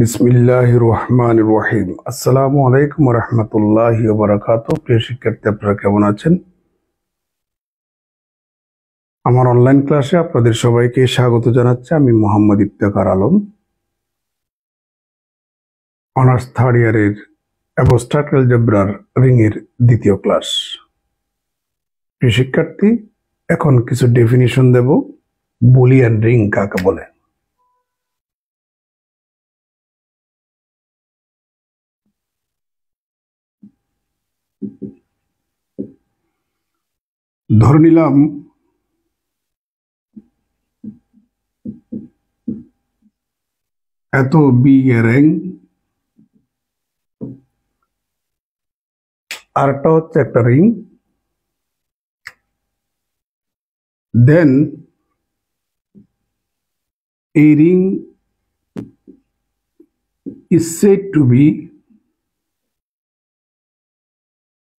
বিসমিল্লাহির রহমানির রহিম। আসসালামু আলাইকুম ওয়া রাহমাতুল্লাহি ওয়া বারাকাতুহু। প্রিয় শিক্ষার্থী, আপনারা কেমন আছেন? আমার অনলাইন ক্লাসে আপনাদের সবাইকে স্বাগত জানাচ্ছি। আমি মোহাম্মদ ইফতেখার আলম, অনার্স থার্ড ইয়ারের অ্যাবস্ট্রাক্ট অ্যালজেব্রার রিং এর দ্বিতীয় ক্লাস। প্রিয় শিক্ষার্থী, এখন কিছু ডেফিনিশন দেব। বুলিয়ান রিং কাকে বলে? ধরে নিলাম এত বি এর রিং, আরেকটা হচ্ছে একটা ring, then a ring is said to be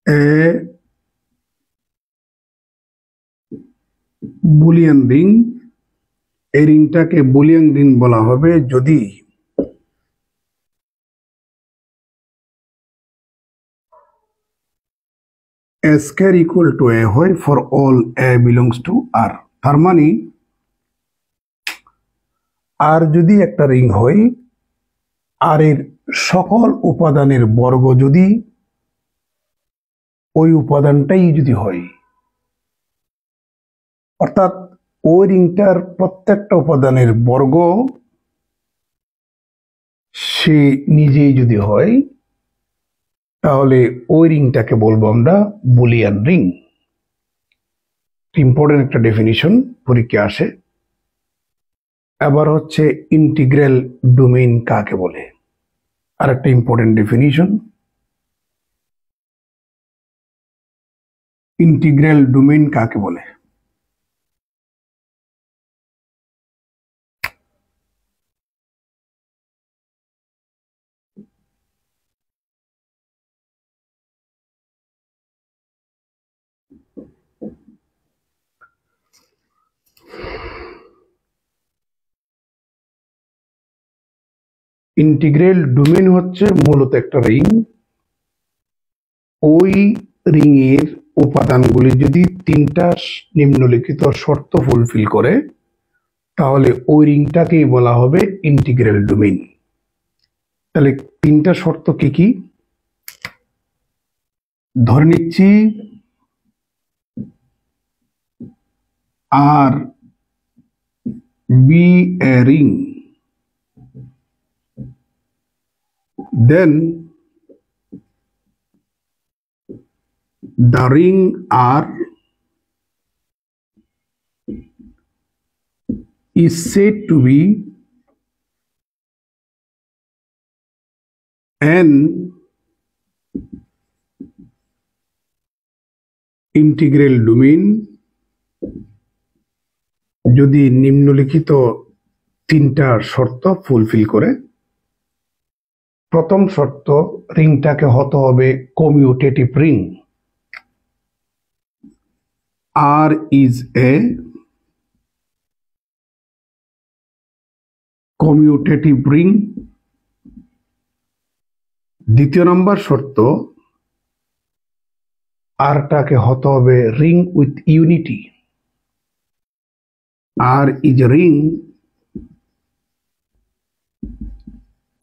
a Boolean ring. এই রিংটাকে বুলিয়ান রিং বলা হবে যদি a square equal to a হয় for all a belongs to R। তার মানে আর যদি একটা রিং হয়, আর এর সকল উপাদানের বর্গ যদি ওই উপাদানটাই যদি হয়, অর্থাৎ ওই রিংটার প্রত্যেকটা উপাদানের বর্গ সে নিজেই যদি হয়, তাহলে ওই রিংটাকে বলবো আমরা বুলিয়ান রিং। ইম্পর্টেন্ট একটা ডেফিনিশন পরীক্ষা আসে। আবার হচ্ছে ইন্টিগ্রাল ডোমেইন কাকে বলে? আর একটা ইম্পর্টেন্ট ডেফিনিশন, ইন্টিগ্রাল ডোমেইন কাকে বলে? ইন্টিগ্রাল ডোমেইন হচ্ছে মূলত একটা রিং, ওই রিং এর উপাদানগুলি যদি তিনটা নিম্নলিখিত শর্ত ফুলফিল করে, তাহলে ওই রিংটাকেই বলা হবে ইন্টিগ্রাল ডোমেইন। তাহলে তিনটা শর্ত কি কি? ধরে নিচ্ছি R be a ring, then the ring R is said to be an integral domain যদি নিম্নলিখিত তিনটা শর্ত ফুলফিল করে। প্রথম শর্ত, রিংটাকে হতে হবে commutative ring. R is a commutative ring। দ্বিতীয় নম্বর শর্ত, আরটাকে হতে হবে ring with unity. R is a ring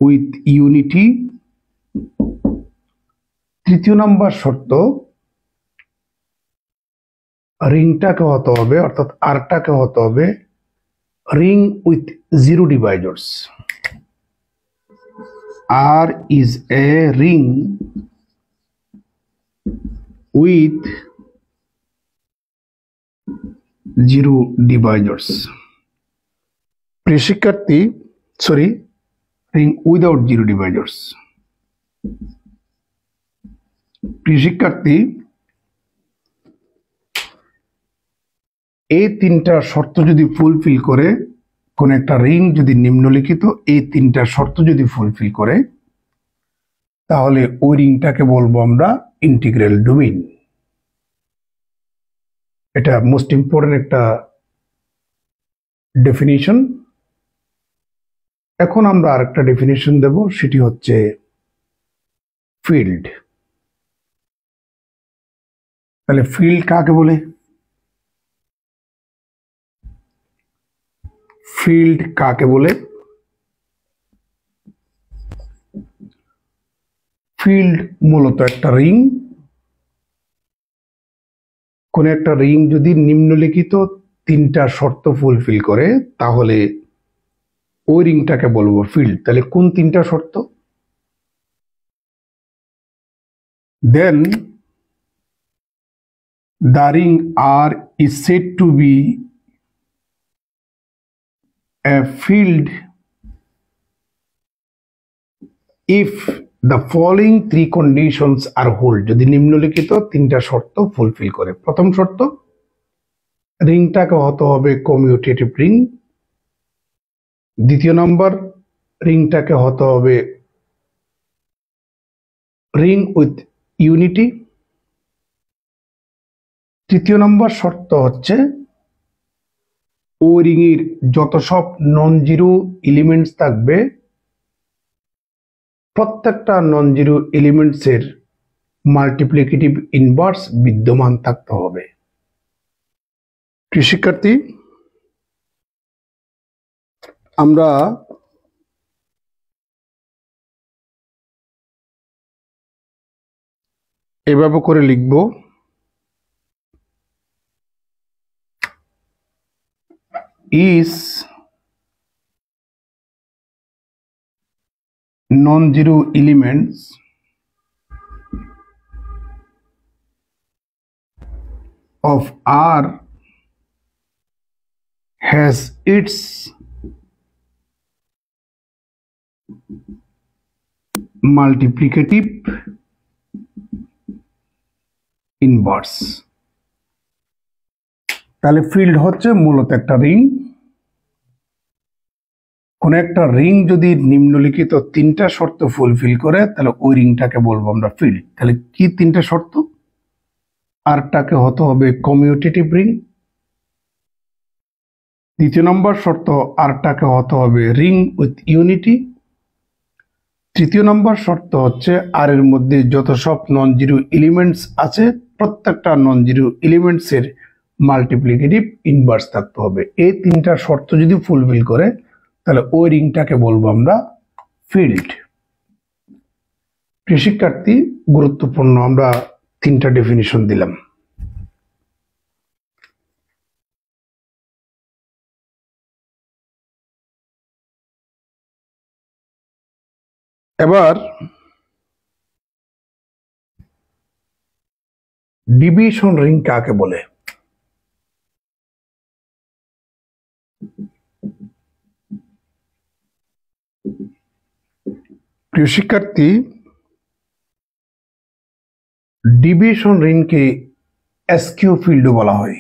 with unity। তৃতীয় নম্বর শর্ত, রিংটাকে হতে হবে, অর্থাৎ আরটাকে হতে হবে ring with zero divisors. R is a ring with zero divisors। প্রিয় শিক্ষার্থী, sorry, ring without zero divisors. প্রিয় শিক্ষার্থী, এই তিনটা শর্ত যদি ফুলফিল করে কোন একটা রিং, যদি নিম্নলিখিত এই তিনটা শর্ত যদি ফুলফিল করে, তাহলে ওই রিংটাকে বলবো আমরা ইন্টিগ্রাল ডোমেইন। এটা মোস্ট ইম্পর্টেন্ট একটা ডেফিনিশন। এখন আমরা আরেকটা ডেফিনিশন দেব, সেটি হচ্ছে ফিল্ড। তাহলে ফিল্ড কাকে বলে? ফিল্ড কাকে বলে? ফিল্ড মূলত একটা রিং। কোন একটা রিং যদি নিম্নলিখিত তিনটা শর্ত ফুলফিল করে তাহলে ওই রিংটাকে বলবো ফিল্ড। তাহলে কোন তিনটা শর্ত? দেন the ring R is said to be a field if the following three conditions are hold। যদি নিম্নলিখিত তিনটা শর্ত ফুলফিল করে। প্রথম শর্ত, রিংটাকে হতে হবে কমিউটেটিভ রিং। দ্বিতীয় নম্বর, রিংটাকে হতে হবে রিং উইথ ইউনিটি। তৃতীয় নম্বর শর্ত হচ্ছে ওই রিংয়ের যত সব নন জিরো এলিমেন্টস থাকবে প্রত্যেকটা নন জিরো এলিমেন্টস এর মাল্টিপ্লিকেটিভ ইনভার্স বিদ্যমান থাকতে হবে। প্রিয় শিক্ষার্থী, আমরা এভাবে করে লিখব, is non-zero elements of R has its multiplicative inverse। তাহলে ফিল্ড হচ্ছে মূলত একটা রিং। কোন একটা রিং যদি নিম্নলিখিত তিনটা শর্ত ফুলফিল করে তাহলে ওই রিংটাকে বলবো আমরা ফিল্ড। তাহলে কি তিনটা শর্ত? আরটাকে হতে হবে কমিউটেটিভ রিং। দ্বিতীয় নম্বর শর্ত, আরটাকে হতে হবে রিং উইথ ইউনিটি। তৃতীয় নম্বর শর্ত হচ্ছে আর এর মধ্যে যত সব নন জিরো এলিমেন্টস আছে প্রত্যেকটা নন জিরো এলিমেন্টস এর মাল্টিপ্লিকেটিভ ইনভার্স থাকতে হবে। এই তিনটা শর্ত যদি ফুলফিল করে তাহলে ওই রিংটাকে বলবো আমরা ফিল্ড। প্রিয় শিক্ষার্থী, গুরুত্বপূর্ণ আমরা তিনটা ডেফিনিশন দিলাম। এবার ডিভিশন রিং কাকে বলে? প্রিয় শিক্ষার্থী, ডিভিশন রিংকে এসকিউ ফিল্ড বলা হয়।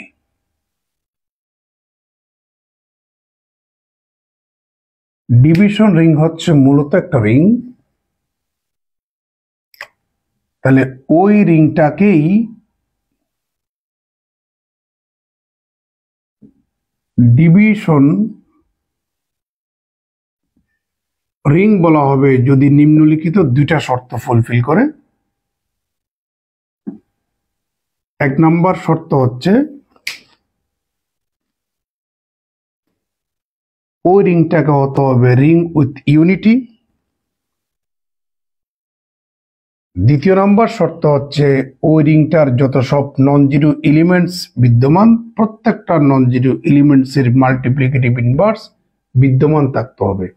ডিভিশন রিং হচ্ছে মূলত একটা রিং। তাহলে ওই রিংটাকেই ডিভিশন রিং বলা হবে যদি নিম্নলিখিত দুইটা শর্ত ফুলফিল করে। এক নম্বর শর্ত হচ্ছে ওই রিংটাকে হতে হবে রিং উইথ ইউনিটি। দ্বিতীয় নম্বর শর্ত হচ্ছে ওই রিংটার যত সব নন জিরো এলিমেন্টস বিদ্যমান প্রত্যেকটা নন জিরো এলিমেন্টস এর মাল্টিপ্লিকেটিভ ইনভার্স বিদ্যমান থাকতে হবে।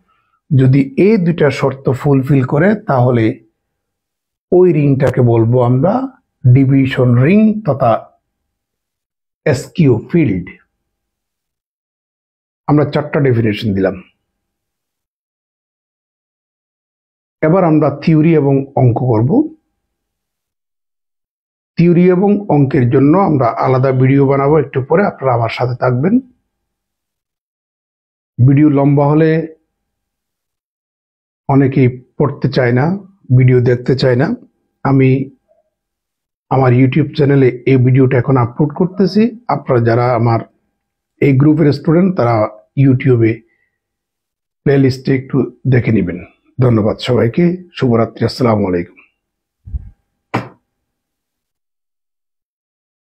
যদি এই দুইটা শর্ত ফুলফিল করে তাহলে ওই রিংটাকে বলবো আমরা ডিভিশন রিং তথা এসকিউ ফিল্ড। আমরা চারটা ডেফিনেশন দিলাম। এবার আমরা থিওরি এবং অঙ্ক করব। থিওরি এবং অঙ্কের জন্য আমরা আলাদা ভিডিও বানাবো একটু পরে, আপনারা আমার সাথে থাকবেন। ভিডিও লম্বা হলে অনেকেই পড়তে চায় না, ভিডিও দেখতে চায় না। আমি আমার ইউটিউব চ্যানেলে এই ভিডিওটা এখন আপলোড করতেছি। আপনারা যারা আমার এই গ্রুপের স্টুডেন্ট তারা ইউটিউবে প্লে লিস্টে একটু দেখে নেবেন। ধন্যবাদ সবাইকে। শুভরাত্রি। আসসালামু আলাইকুম।